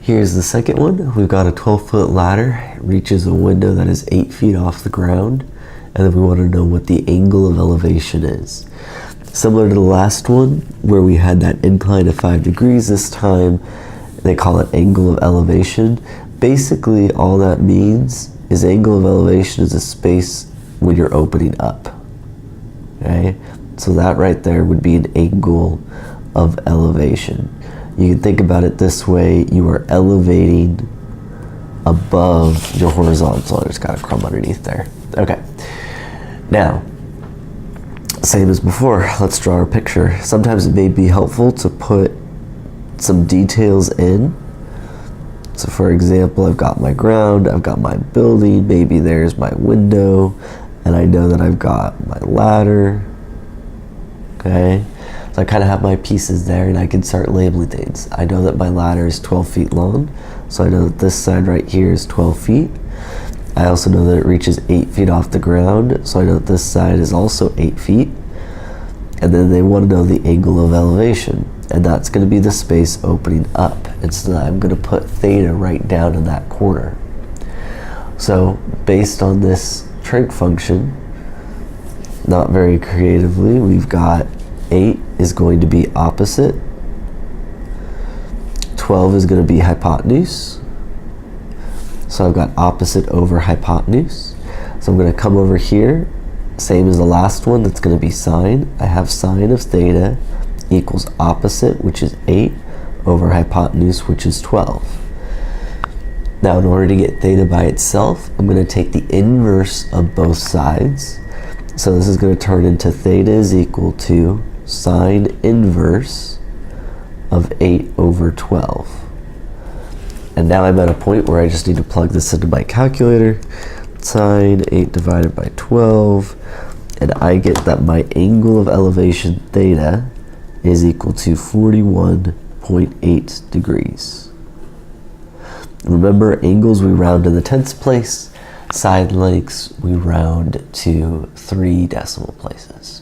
Here's the second one. We've got a 12-foot ladder. It reaches a window that is 8 feet off the ground. And then we want to know what the angle of elevation is. Similar to the last one, where we had that incline of 5 degrees, this time they call it angle of elevation. Basically, all that means is angle of elevation is a space when you're opening up. Okay? So that right there would be an angle of elevation. You can think about it this way: you are elevating above your horizontal. There's got a crumb underneath there. Okay. Now, same as before, let's draw our picture. Sometimes it may be helpful to put some details in. So for example, I've got my ground, I've got my building, maybe there's my window, and I know that I've got my ladder. Okay, so I kind of have my pieces there, and I can start labeling things. I know that my ladder is 12 feet long, so I know that this side right here is 12 feet. I also know that it reaches 8 feet off the ground, so I know that this side is also 8 feet. And then they want to know the angle of elevation, and that's going to be the space opening up. And so I'm going to put theta right down in that corner. So based on this trig function, not very creatively, we've got 8 is going to be opposite, 12 is going to be hypotenuse. So I've got opposite over hypotenuse. So I'm going to come over here, same as the last one, that's going to be sine. I have sine of theta equals opposite, which is 8, over hypotenuse, which is 12. Now in order to get theta by itself, I'm going to take the inverse of both sides. So this is going to turn into theta is equal to sine inverse of 8 over 12. And now I'm at a point where I just need to plug this into my calculator. Sine 8 divided by 12, and I get that my angle of elevation theta is equal to 41.8 degrees. Remember, angles we round to the tenths place, side lengths we round to 3 decimal places.